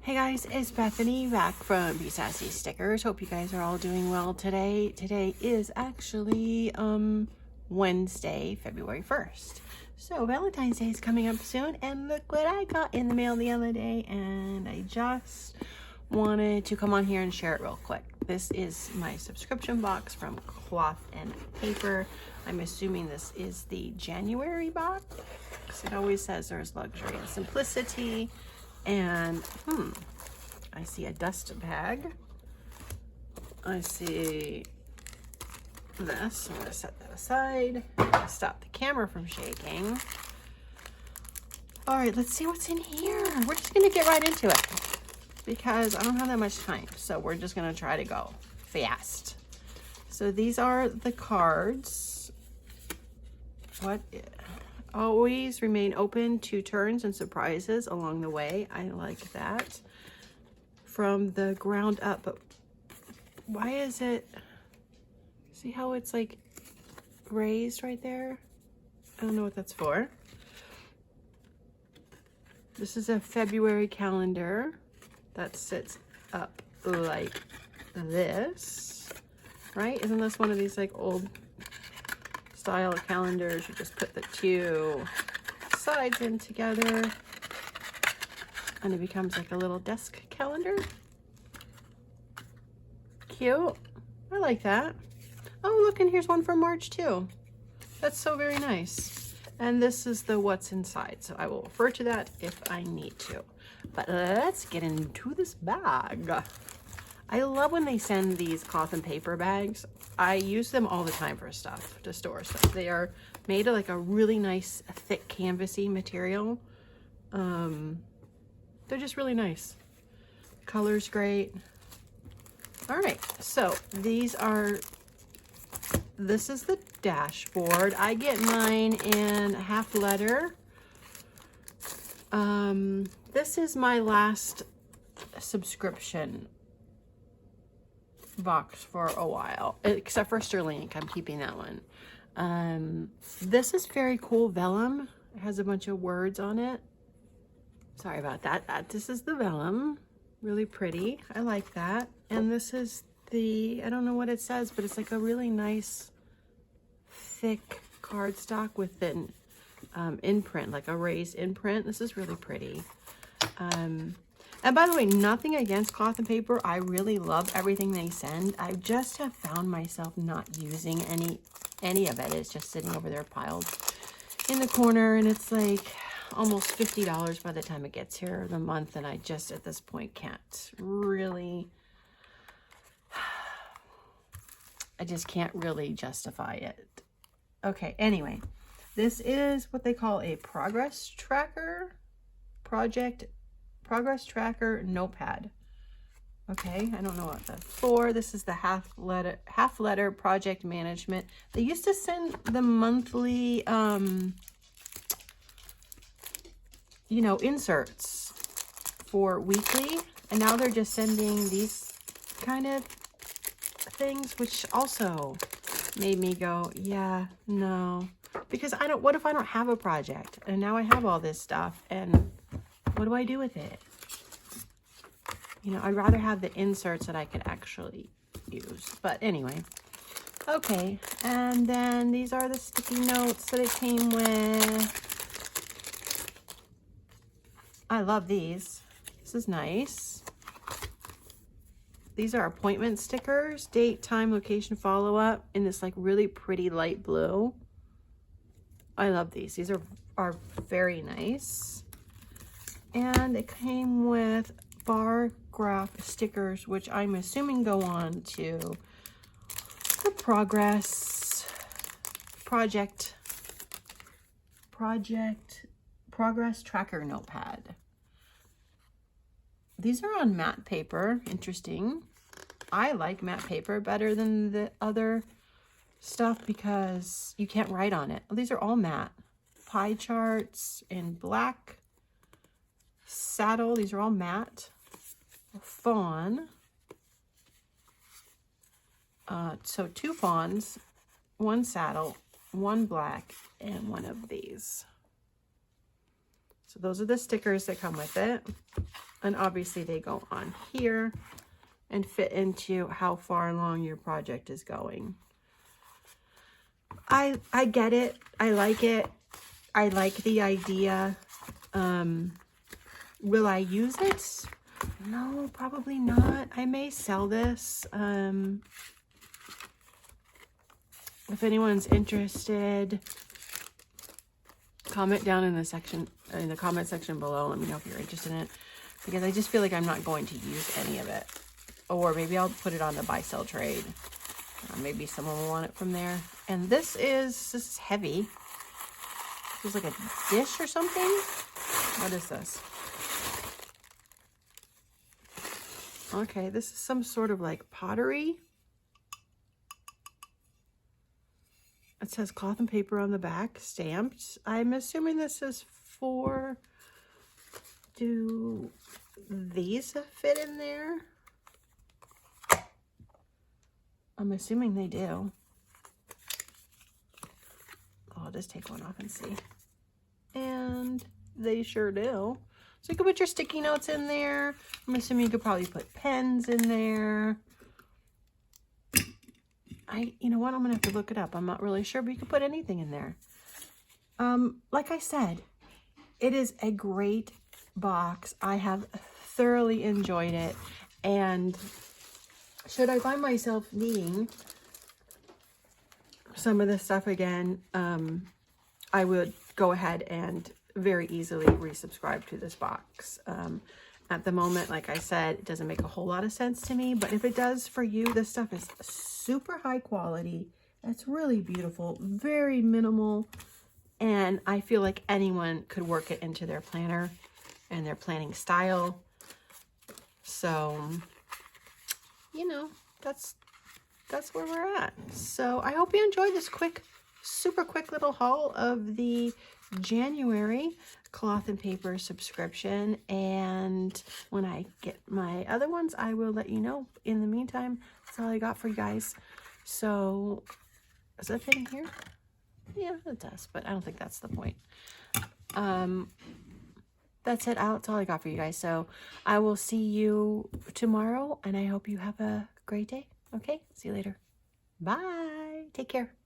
Hey guys, it's Bethany back from Be Sassy Stickers. Hope you guys are all doing well today. Today is actually Wednesday, February 1st. So Valentine's Day is coming up soon, and look what I got in the mail the other day, and I just wanted to come on here and share it real quick. This is my subscription box from Cloth and Paper. I'm assuming this is the January box. It always says there's luxury and simplicity. And I see a dust bag. I see this. I'm going to set that aside. Stop the camera from shaking. All right, let's see what's in here. We're just going to get right into it because I don't have that much time. So we're just going to try to go fast. So these are the cards. Always remain open to turns and surprises along the way. I like that. From the ground up. But why is it, see how it's like raised right there? I don't know what that's for. This is a February calendar that sits up like this, right? Isn't this one of these like old style calendars? You just put the two sides in together and it becomes like a little desk calendar. Cute. I like that. Oh, look, and here's one for March too. That's so very nice. And this is the what's inside, so I will refer to that if I need to. But let's get into this bag. I love when they send these cloth and paper bags. I use them all the time for stuff, to store stuff. They are made of like a really nice, thick, canvasy material. They're just really nice. Color's great. All right, so this is the dashboard. I get mine in half letter. This is my last subscription box for a while, except for Sterling. I'm keeping that one. This is very cool vellum. It has a bunch of words on it. Sorry about that. This is the vellum. Really pretty. I like that. And this is the, I don't know what it says, but it's like a really nice thick cardstock with an imprint, like a raised imprint. This is really pretty. And by the way, nothing against Cloth and Paper. I really love everything they send. I just have found myself not using any of it. It's just sitting over there piled in the corner, and it's like almost $50 by the time it gets here the month, and I just at this point can't really, I just can't really justify it. Okay, anyway, this is what they call a progress tracker, progress tracker notepad. Okay, I don't know what that's for. This is the half letter project management. They used to send the monthly inserts for weekly, and now they're just sending these kind of things, which also made me go, yeah, no, because what if I don't have a project and now I have all this stuff, and what do I do with it? I'd rather have the inserts that I could actually use. But anyway, okay, and then these are the sticky notes that it came with. I love these. This is nice. These are appointment stickers, date, time, location, follow-up, in this like really pretty light blue. I love these. These are very nice. And it came with bar graph stickers, which I'm assuming go on to the progress tracker notepad. These are on matte paper. Interesting. I like matte paper better than the other stuff because you can't write on it. These are all matte. Pie charts in black. Saddle. These are all matte. Fawn. So 2 fawns, 1 saddle, 1 black, and 1 of these. So those are the stickers that come with it. And obviously they go on here and fit into how far along your project is going. I get it. I like it. I like the idea. Will I use it? No, probably not. I may sell this. If anyone's interested, comment down in the comment section below. Let me know if you're interested in it, because I just feel like I'm not going to use any of it. Or maybe I'll put it on the buy sell trade. Maybe someone will want it from there. And this is heavy. This is like a dish or something. What is this? Okay, this is some sort of like pottery. It says cloth and paper on the back, stamped. I'm assuming this is for, do these fit in there? I'm assuming they do. Oh, I'll just take one off and see. And they sure do. So you could put your sticky notes in there. I'm assuming you could probably put pens in there. You know what? I'm going to have to look it up. I'm not really sure, but you could put anything in there. Like I said, it is a great box. I have thoroughly enjoyed it. And should I find myself needing some of this stuff again, I would go ahead and very easily resubscribe to this box. At the moment, like I said, it doesn't make a whole lot of sense to me, but if it does for you, this stuff is super high quality. It's really beautiful, very minimal, and I feel like anyone could work it into their planner and their planning style. So, you know, that's where we're at. So I hope you enjoyed this super quick little haul of the January cloth and paper subscription, and when I get my other ones, I will let you know. In the meantime, that's all I got for you guys. So does that fit in here? Yeah, it does, but I don't think that's the point. That's it. That's all I got for you guys. So I will see you tomorrow, and I hope you have a great day. Okay, see you later. Bye. Take care.